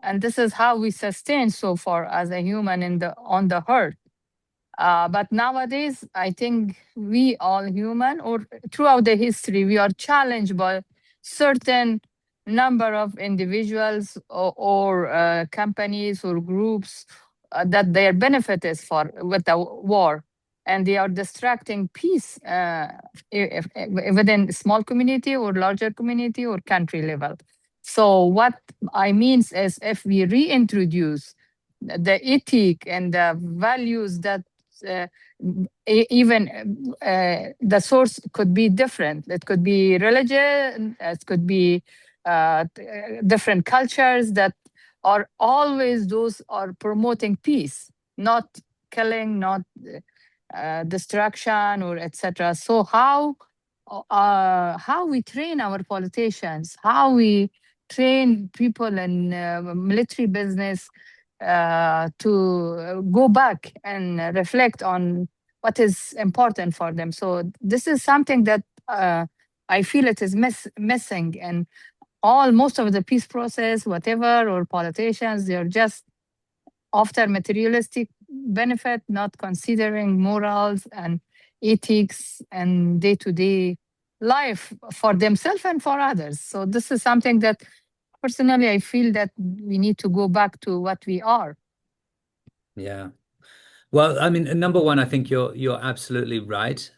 S5: And this is how we sustain so far as a human on the earth. But nowadays, I think we all human, or throughout the history, we are challenged by certain number of individuals or companies or groups that their benefit is for with the war, and they are distracting peace within small community or larger community or country level. So what I mean is, if we reintroduce the ethic and the values that even the source could be different. It could be religion, it could be different cultures that are always those are promoting peace, not killing, not destruction or etc. So how we train our politicians, how we train people in military business to go back and reflect on what is important for them. So this is something that I feel it is missing, and most of the peace process, whatever, or politicians, they're just after materialistic benefit, not considering morals and ethics and day-to-day life for themselves and for others. So this is something that personally I feel that we need to go back to what we are.
S2: Yeah. Well, I mean, number one, I think you're absolutely right,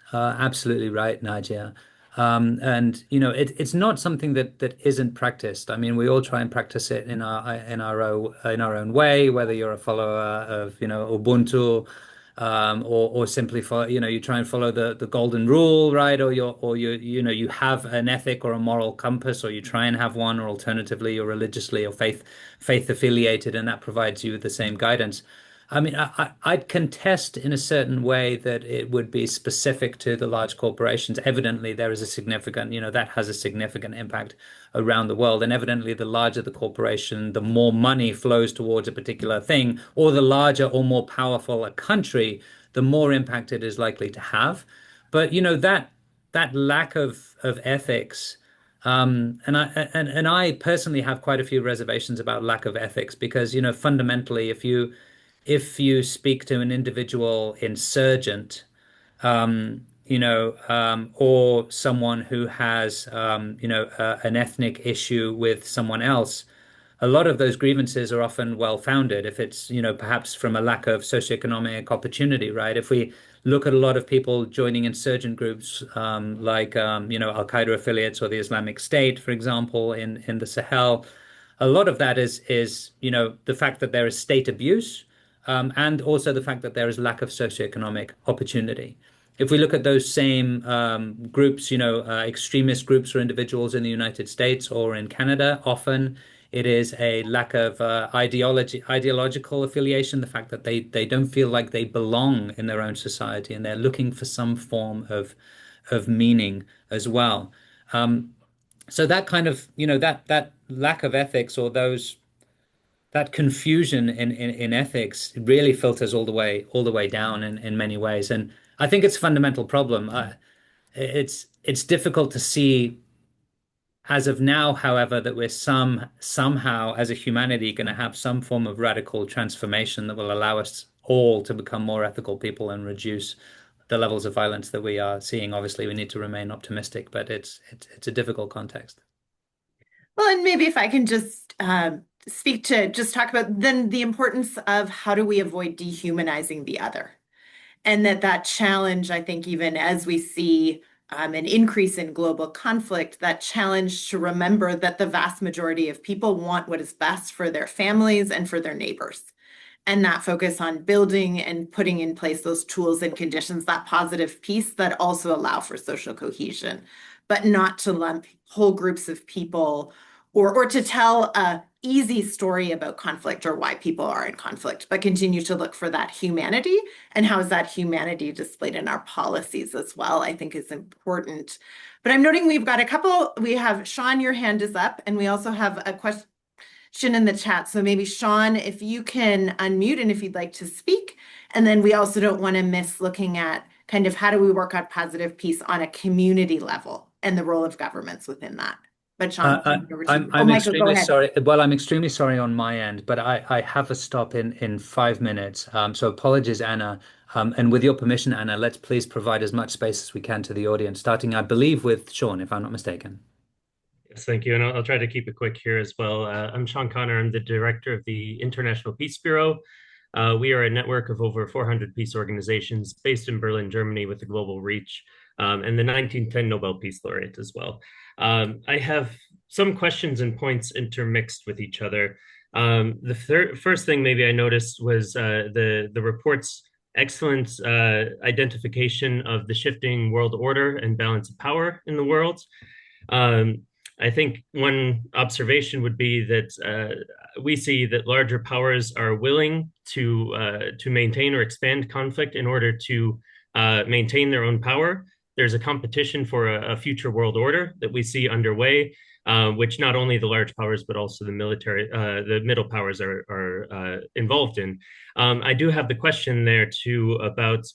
S2: Nadia. And it's not something that isn't practiced. I mean, we all try and practice it in our own way, whether you're a follower of Ubuntu, or simply you try and follow the golden rule, right? Or you have an ethic or a moral compass, or you try and have one, or alternatively, you're religiously or faith affiliated, and that provides you with the same guidance. I mean, I'd contest in a certain way that it would be specific to the large corporations. Evidently, there is a significant, that has a significant impact around the world. And evidently, the larger the corporation, the more money flows towards a particular thing, or the larger or more powerful a country, the more impact it is likely to have. But, that lack of ethics. And I personally have quite a few reservations about lack of ethics because, fundamentally, if you speak to an individual insurgent, or someone who has, an ethnic issue with someone else, a lot of those grievances are often well-founded if it's, perhaps from a lack of socioeconomic opportunity, right? If we look at a lot of people joining insurgent groups, like, Al-Qaeda affiliates or the Islamic State, for example, in the Sahel, a lot of that is the fact that there is state abuse, and also the fact that there is lack of socioeconomic opportunity. If we look at those same groups, extremist groups or individuals in the United States or in Canada, often it is a lack of ideological affiliation, the fact that they don't feel like they belong in their own society, and they're looking for some form of meaning as well. So that kind of, that lack of ethics, or that confusion in ethics, really filters all the way down in many ways. And I think it's a fundamental problem. It's difficult to see as of now, however, that we're somehow as a humanity going to have some form of radical transformation that will allow us all to become more ethical people and reduce the levels of violence that we are seeing. Obviously, we need to remain optimistic, but it's a difficult context.
S4: Well, and maybe if I can just just talk about then the importance of how do we avoid dehumanizing the other. And that challenge, I think, even as we see an increase in global conflict, that challenge to remember that the vast majority of people want what is best for their families and for their neighbors. And that focus on building and putting in place those tools and conditions, that positive peace that also allow for social cohesion, but not to lump whole groups of people or to tell a easy story about conflict or why people are in conflict, but continue to look for that humanity, and how is that humanity displayed in our policies as well, I think is important. But I'm noting we've got we have Sean, your hand is up, and we also have a question in the chat. So maybe Sean, if you can unmute and if you'd like to speak, and then we also don't want to miss looking at kind of how do we work on positive peace on a community level and the role of governments within that. But Sean, over to you.
S2: I'm
S4: Michael, go
S2: extremely
S4: ahead.
S2: sorry. Well, I'm extremely sorry on my end, but I have a stop in 5 minutes. So apologies, Anna. And with your permission, Anna, let's please provide as much space as we can to the audience, starting, I believe, with Sean, if I'm not mistaken.
S6: Yes, thank you. And I'll try to keep it quick here as well. I'm Sean Connor. I'm the director of the International Peace Bureau. We are a network of over 400 peace organizations based in Berlin, Germany, with a global reach, and the 1910 Nobel Peace Laureate as well. I have some questions and points intermixed with each other. The first thing maybe I noticed was the report's excellent identification of the shifting world order and balance of power in the world. Um, I think one observation would be that we see that larger powers are willing to maintain or expand conflict in order to maintain their own power. There's a competition for a future world order that we see underway, which not only the large powers but also the middle powers are involved in. I do have the question there too about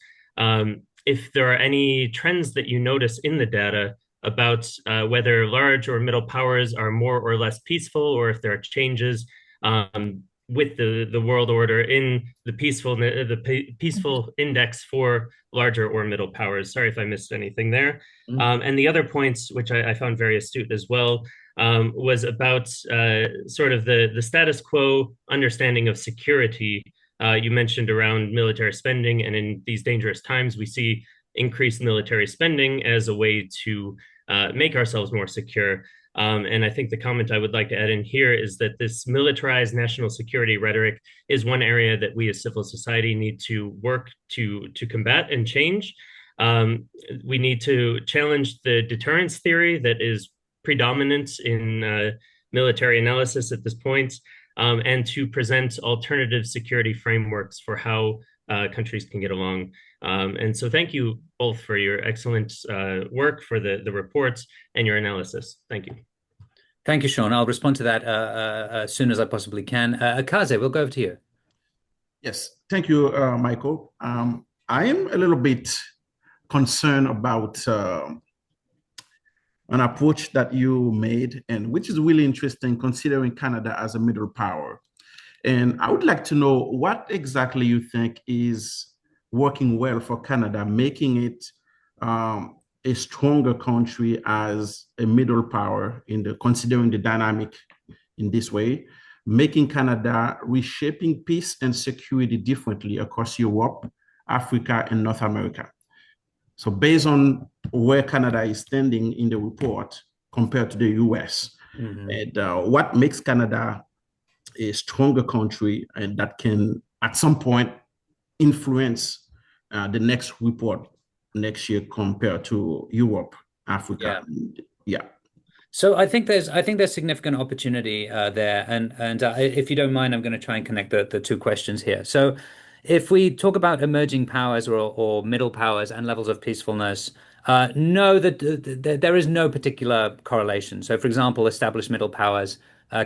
S6: if there are any trends that you notice in the data about whether large or middle powers are more or less peaceful, or if there are changes with the world order in the peaceful index for larger or middle powers. Sorry if I missed anything there. And the other points, which I found very astute as well, was about sort of the status quo understanding of security. You mentioned around military spending, and in these dangerous times, we see increased military spending as a way to make ourselves more secure. And I think the comment I would like to add in here is that this militarized national security rhetoric is one area that we as civil society need to work to combat and change. We need to challenge the deterrence theory that is predominant in military analysis at this point, and to present alternative security frameworks for how countries can get along. And so thank you both for your excellent work, for the reports and your analysis. Thank you.
S2: Thank you, Sean. I'll respond to that as soon as I possibly can. Akaze, we'll go over to you.
S7: Yes, thank you, Michael. I am a little bit concerned about an approach that you made, and which is really interesting considering Canada as a middle power. And I would like to know what exactly you think is working well for Canada, making it a stronger country as a middle power considering the dynamic in this way, making Canada reshaping peace and security differently across Europe, Africa, and North America. So based on where Canada is standing in the report compared to the US, and what makes Canada a stronger country and that can at some point influence the next report next year compared to Europe, Africa. Yeah.
S2: So I think there's significant opportunity there, and if you don't mind, I'm going to try and connect the two questions here. So if we talk about emerging powers or middle powers and levels of peacefulness, no, there is no particular correlation. So, for example, established middle powers.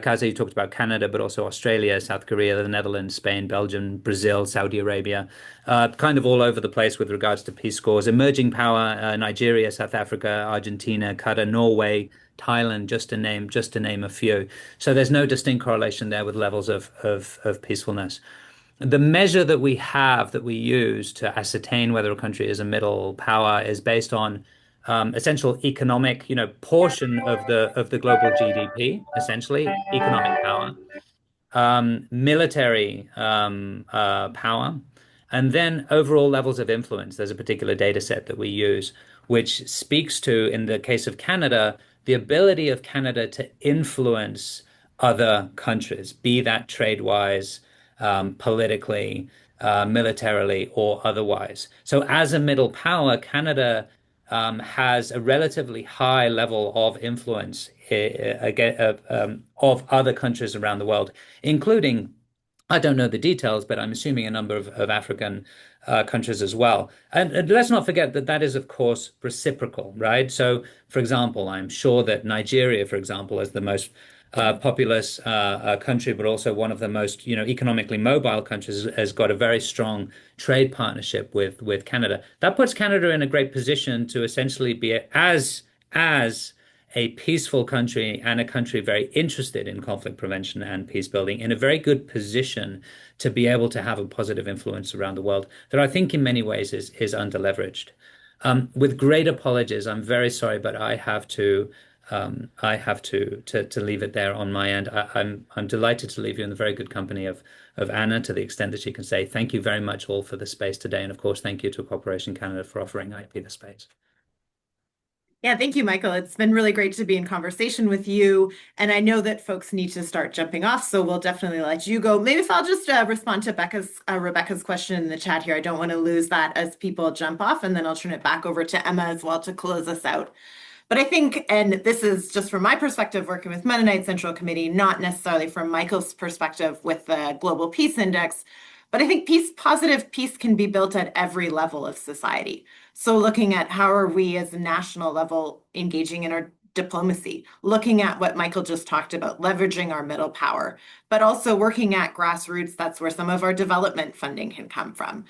S2: Kaze, you talked about Canada, but also Australia, South Korea, the Netherlands, Spain, Belgium, Brazil, Saudi Arabia, kind of all over the place with regards to peace scores. Emerging power, Nigeria, South Africa, Argentina, Qatar, Norway, Thailand, just to name a few. So there's no distinct correlation there with levels of peacefulness. The measure that we use to ascertain whether a country is a middle power is based on essential economic, portion of the global GDP, essentially economic power, military power, and then overall levels of influence. There's a particular data set that we use, which speaks to, in the case of Canada, the ability of Canada to influence other countries, be that trade-wise, politically, militarily, or otherwise. So as a middle power, Canada has a relatively high level of influence of other countries around the world, including, I don't know the details, but I'm assuming a number of African countries as well. And let's not forget that is, of course, reciprocal, right? So, for example, I'm sure that Nigeria, for example, is the most populous country, but also one of the most, economically mobile countries, has got a very strong trade partnership with Canada. That puts Canada in a great position to essentially be as a peaceful country and a country very interested in conflict prevention and peace building, in a very good position to be able to have a positive influence around the world that I think in many ways is underleveraged. With great apologies, I'm very sorry, but I have to leave it there on my end. I'm delighted to leave you in the very good company of Anna, to the extent that she can say thank you very much all for the space today, and of course thank you to Cooperation Canada for offering IP the space.
S4: Yeah, thank you, Michael. It's been really great to be in conversation with you. And I know that folks need to start jumping off, so we'll definitely let you go. Maybe if I'll just respond to Rebecca's question in the chat here. I don't want to lose that as people jump off, and then I'll turn it back over to Emma as well to close us out. But I think, and this is just from my perspective, working with Mennonite Central Committee, not necessarily from Michael's perspective with the Global Peace Index, but I think positive peace can be built at every level of society. So looking at how are we as a national level engaging in our diplomacy, looking at what Michael just talked about, leveraging our middle power, but also working at grassroots. That's where some of our development funding can come from.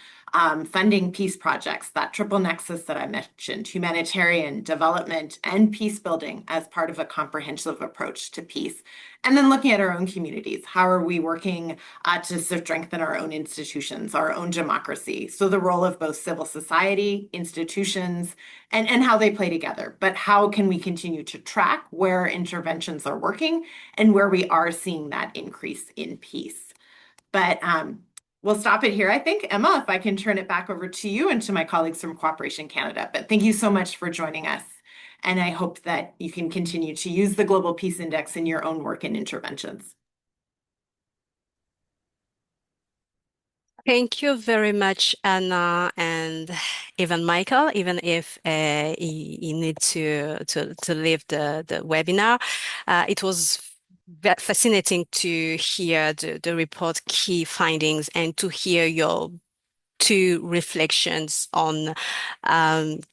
S4: Funding peace projects, that triple nexus that I mentioned, humanitarian, development, and peace building as part of a comprehensive approach to peace. And then looking at our own communities, how are we working to strengthen our own institutions, our own democracy? So the role of both civil society, institutions, and how they play together. But how can we continue to track where interventions are working and where we are seeing that increase in peace? But we'll stop it here, I think. Emma, if I can turn it back over to you and to my colleagues from Cooperation Canada. But thank you so much for joining us. And I hope that you can continue to use the Global Peace Index in your own work and interventions.
S3: Thank you very much, Anna, and even Michael, even if he needs to leave the webinar. It was fascinating to hear the report key findings and to hear your two reflections on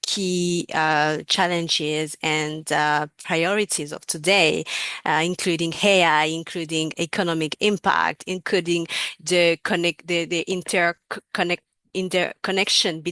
S3: key challenges and priorities of today, including AI, including economic impact, including the interconnection between